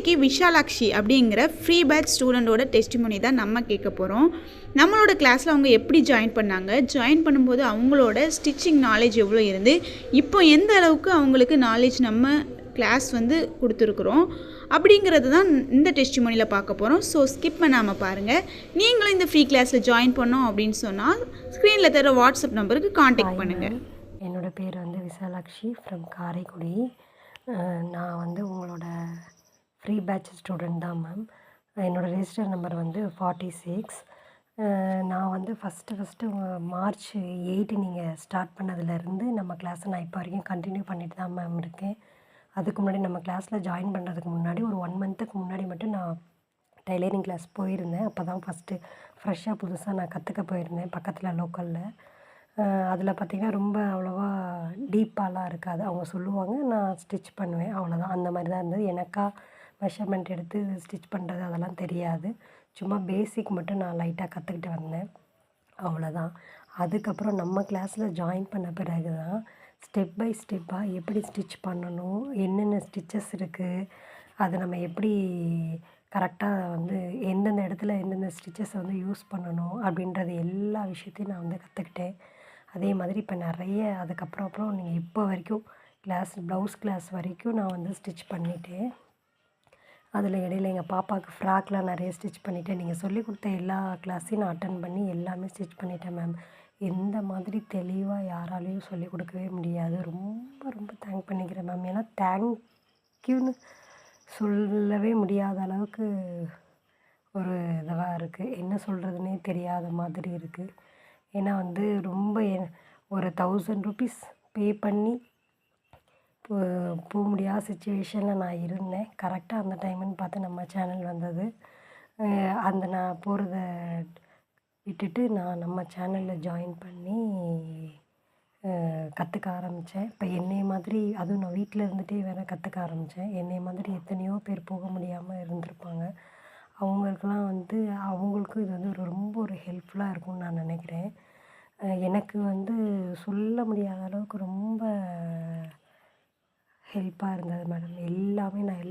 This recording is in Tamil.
இன்றைக்கி விஷாலாக்ஷி அப்படிங்கிற ஃப்ரீ பேட்ச் ஸ்டூடெண்ட்டோட டெஸ்டிமோனி தான் நம்ம கேட்க போகிறோம். நம்மளோட கிளாஸில் அவங்க எப்படி ஜாயின் பண்ணாங்க, ஜாயின் பண்ணும்போது அவங்களோட ஸ்டிச்சிங் நாலேஜ் எவ்வளோ இருந்து இப்போ எந்த அளவுக்கு அவங்களுக்கு நாலேஜ் நம்ம கிளாஸ் வந்து கொடுத்துருக்குறோம் அப்படிங்கிறது தான் இந்த டெஸ்டிமோனியில் பார்க்க போகிறோம். ஸோ ஸ்கிப் பண்ணாமல் பாருங்கள். நீங்களும் இந்த ஃப்ரீ கிளாஸில் ஜாயின் பண்ணோம் அப்படின்னு சொன்னால் ஸ்க்ரீனில் தர வாட்ஸ்அப் நம்பருக்கு காண்டாக்ட் பண்ணுங்கள். என்னோடய பேர் வந்து விஷாலாக்ஷி ஃப்ரம் காரைக்குடி. நான் வந்து உங்களோட ஃப்ரீ பேட்ச் ஸ்டூடெண்ட் தான் மேம். என்னோடய ரெஜிஸ்டர் நம்பர் வந்து 46. நான் வந்து ஃபஸ்ட்டு மார்ச் 8 நீங்கள் ஸ்டார்ட் பண்ணதுலேருந்து நம்ம கிளாஸை நான் இப்போ வரைக்கும் கண்டினியூ பண்ணிட்டு தான் மேம் இருக்கேன். அதுக்கு முன்னாடி நம்ம கிளாஸில் ஜாயின் பண்ணுறதுக்கு முன்னாடி ஒரு 1 மந்த்துக்கு முன்னாடி மட்டும் நான் டைலரிங் கிளாஸ் போயிருந்தேன். அப்போ தான் ஃப்ரெஷ்ஷாக புதுசாக நான் கற்றுக்க போயிருந்தேன் பக்கத்தில் லோக்கலில். அதில் பார்த்திங்கன்னா ரொம்ப அவ்வளோவா டீப்பாலாம் இருக்காது. அவங்க சொல்லுவாங்க, நான் ஸ்டிச் பண்ணுவேன், அவ்வளோதான். அந்த மாதிரி தான் இருந்தது. எனக்கா மெஷர்மெண்ட் எடுத்து ஸ்டிச் பண்ணுறது அதெல்லாம் தெரியாது. சும்மா பேசிக் மட்டும் நான் லைட்டாக கற்றுக்கிட்டு வந்தேன், அவ்வளோதான். அதுக்கப்புறம் நம்ம கிளாஸில் ஜாயின் பண்ண பிறகு தான் ஸ்டெப் பை ஸ்டெப்பாக எப்படி ஸ்டிச் பண்ணணும், என்னென்ன ஸ்டிச்சஸ் இருக்குது, அதை நம்ம எப்படி கரெக்டாக வந்து எந்தெந்த இடத்துல எந்தெந்த ஸ்டிச்சஸை வந்து யூஸ் பண்ணணும் அப்படின்றது எல்லா விஷயத்தையும் நான் வந்து கற்றுக்கிட்டேன். அதே மாதிரி இப்போ நிறைய அதுக்கப்புறம் நீங்கள் இப்போ வரைக்கும் ப்ளவுஸ் கிளாஸ் வரைக்கும் நான் வந்து ஸ்டிச் பண்ணிட்டேன். அதில் இடையில எங்கள் பாப்பாவுக்கு ஃப்ராக்லாம் நிறைய ஸ்டிச் பண்ணிட்டேன். நீங்கள் சொல்லிக் கொடுத்த எல்லா கிளாஸையும் நான் அட்டன் பண்ணி எல்லாமே ஸ்டிச் பண்ணிட்டேன் மேம். எந்த மாதிரி தெளிவாக யாராலையும் சொல்லிக் கொடுக்கவே முடியாது. ரொம்ப ரொம்ப தேங்க் பண்ணிக்கிறேன் மேம். ஏன்னா தேங்க்யூன்னு சொல்லவே முடியாத அளவுக்கு ஒரு இதுவாக இருக்குது. என்ன சொல்கிறதுனே தெரியாத மாதிரி இருக்குது. ஏன்னா வந்து ரொம்ப ஒரு 1000 ருபீஸ் பே பண்ணி போக முடியாத சுச்சுவேஷனில் நான் இருந்தேன். கரெக்டாக அந்த டைமுன்னு பார்த்து நம்ம சேனல் வந்தது. அந்த நான் போகிறத விட்டுட்டு நான் நம்ம சேனலில் ஜாயின் பண்ணி கற்றுக்க ஆரம்பித்தேன். இப்போ என்னைய மாதிரி அதுவும் நான் வீட்டில் இருந்துகிட்டே வேறு கற்றுக்க ஆரம்பித்தேன். என்னைய மாதிரி எத்தனையோ பேர் போக முடியாமல் இருந்திருப்பாங்க. அவங்களுக்கெல்லாம் வந்து அவங்களுக்கும் இது வந்து ரொம்ப ஒரு ஹெல்ப்ஃபுல்லாக இருக்கும்னு நான் நினைக்கிறேன். எனக்கு வந்து சொல்ல முடியாத அளவுக்கு ரொம்ப ஹெல்ப்பாக இருந்தது மேடம். எல்லாமே நான்